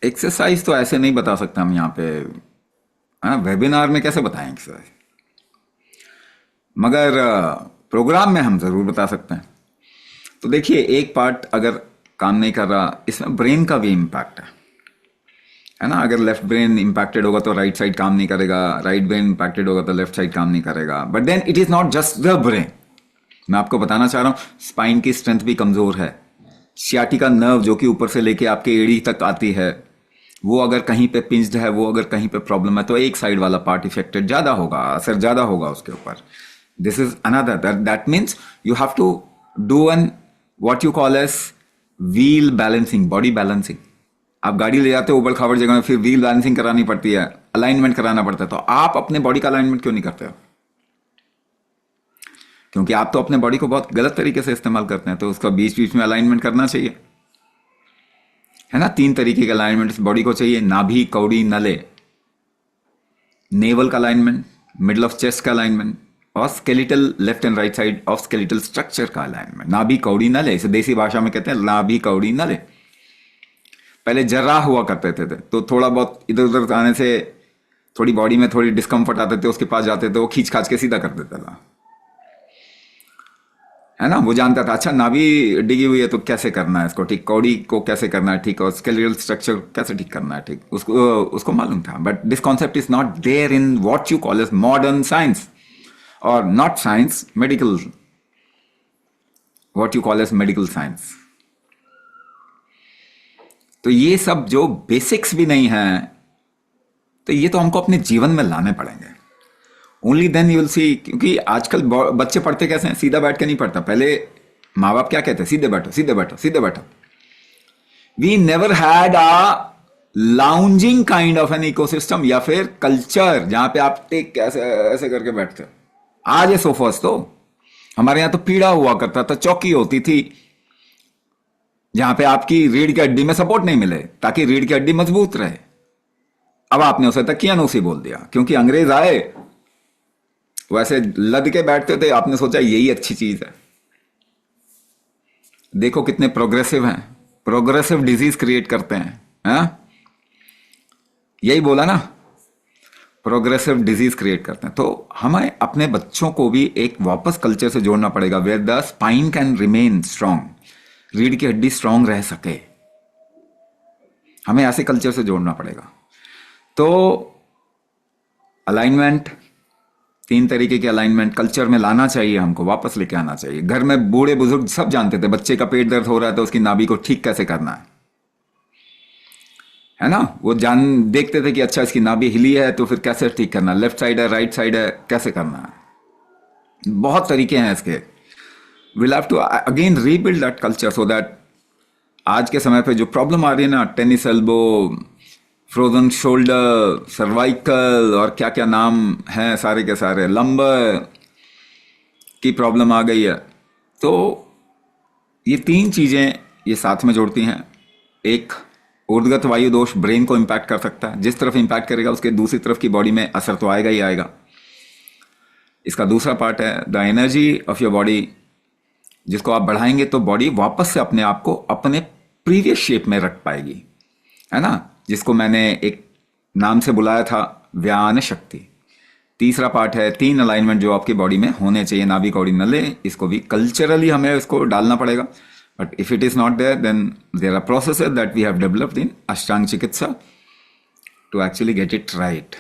Exercise तो ऐसे नहीं बता सकते हम यहाँ पे, हाँ वेबिनार में कैसे बताएं एक्सरसाइज, मगर प्रोग्राम में हम ज़रूर बता सकते हैं। तो देखिए, एक पार्ट अगर काम नहीं कर रहा, इसमें ब्रेन का भी इम्पैक्ट है ना। अगर लेफ्ट ब्रेन इम्पैक्टेड होगा तो राइट साइड काम नहीं करेगा, राइट ब्रेन इम्पैक्टेड होगा तो लेफ्ट साइड काम नहीं करेगा। But then it is not just the brain. मैं आपको बताना चाह रहा हूँ, स्पाइन की स्ट्रेंथ भी कमज़ोर है। सियाटिका नर्व जो कि ऊपर से लेके आपके एड़ी तक आती है, वो अगर कहीं पे पिंच्ड है, वो अगर कहीं पे प्रॉब्लम है, तो एक साइड वाला पार्ट इफेक्टेड ज़्यादा होगा, असर ज़्यादा होगा उसके ऊपर। This is another, that means you have to do an what you call as wheel balancing, body balancing. आप गाड़ी ले जाते हो ऊबड़ खाबड़ जगह में, फिर व्हील बैलेंसिंग करानी पड़ती है, अलाइनमेंट कराना पड़ता है। तो आप अपने बॉडी का अलाइनमेंट क्यों नहीं करते हो? क्योंकि आप तो अपने बॉडी को बहुत गलत तरीके से इस्तेमाल करते हैं। तो उसका बीच बीच में अलाइनमेंट करना चाहिए, है ना। 3 तरीके के अलाइनमेंट इस बॉडी को चाहिए: नाभि, कौड़ी, नले। नेवल का अलाइनमेंट, मिडल ऑफ चेस्ट का अलाइनमेंट, और skeletal left and right side of skeletal structure का अलाइनमेंट। नाभि, कौड़ी, नले, इसे देसी भाषा में कहते हैं नाभि, कौड़ी, नले। पहले जर्राह हुआ करते थे तो थोड़ा बहुत इधर उधर आने से थोड़ी बॉडी में थोड़ी डिस्कम्फर्ट आते थे, उसके पास जाते थे, वो खींच खाच के सीधा कर देता था, है ना। वो जानता था अच्छा नाभि डिगी हुई है तो कैसे करना है इसको ठीक, कौड़ी को कैसे करना है ठीक, और स्केलेटल स्ट्रक्चर कैसे ठीक करना है ठीक, उसको मालूम था। But this concept is not there in what you call as modern science, और not science, medical, what you call as medical science. तो ये सब जो बेसिक्स भी नहीं है, तो ये तो हमको अपने जीवन में लाने पड़ेंगे। Only then you will see. क्योंकि आजकल बच्चे पढ़ते कैसे हैं? सीधा बैठ के नहीं पढ़ता। पहले माँ बाप क्या कहते हैं? सीधे बैठो, सीधे बैठो, सीधे बैठो। We never had a lounging kind of an ecosystem या फिर कल्चर जहां पे आप टेक ऐसे ऐसे करके बैठते हो। आज ये सोफास तो हमारे यहां तो पीड़ा हुआ करता था, चौकी होती थी जहां पे आपकी रीढ़ की हड्डी में सपोर्ट नहीं मिले ताकि रीढ़ की हड्डी मजबूत रहे। अब आपने उसे तकियानूसी बोल दिया क्योंकि अंग्रेज आए, वैसे लद के बैठते थे, आपने सोचा यही अच्छी चीज है। देखो कितने प्रोग्रेसिव हैं, प्रोग्रेसिव डिजीज क्रिएट करते हैं, हाँ? यही बोला ना, प्रोग्रेसिव डिजीज क्रिएट करते हैं। तो हमें अपने बच्चों को भी एक वापस कल्चर से जोड़ना पड़ेगा where the spine can remain strong, रीढ़ की हड्डी स्ट्रांग रह सके। हमें ऐसे कल्चर से जोड़ना पड़ेगा। तो अलाइनमेंट, 3 तरीके के अलाइनमेंट कल्चर में लाना चाहिए, हमको वापस लेके आना चाहिए। घर में बूढ़े बुजुर्ग सब जानते थे, बच्चे का पेट दर्द हो रहा है तो उसकी नाभि को ठीक कैसे करना है ना। वो जान देखते थे कि अच्छा इसकी नाभि हिली है तो फिर कैसे ठीक करना, लेफ्ट साइड है, राइट साइड है, कैसे करना है। बहुत तरीके हैं इसके। Will have to again rebuild that culture so that आज के समय पे जो प्रॉब्लम आ रही है ना, tennis elbow, frozen shoulder, cervical और क्या क्या नाम हैं सारे के सारे, लंबर की प्रॉब्लम आ गई है। तो ये 3 चीज़ें ये साथ में जोड़ती हैं। एक, ऊर्ध्वगत वायु दोष ब्रेन को इम्पैक्ट कर सकता है, जिस तरफ इम्पैक्ट करेगा उसके दूसरी तरफ की बॉडी में असर तो आएगा ही आएगा। इसका दूसरा पार्ट है the energy of your body, जिसको आप बढ़ाएंगे तो बॉडी वापस से अपने आप को अपने प्रीवियस शेप में रख पाएगी, है ना, जिसको मैंने एक नाम से बुलाया था व्यान शक्ति। तीसरा पार्ट है 3 अलाइनमेंट जो आपकी बॉडी में होने चाहिए, नाभि, कौड़ी, नले। इसको भी कल्चरली हमें इसको डालना पड़ेगा। But if it is not there then there are processes that we have developed in Ashtanga Chikitsa to actually get it right.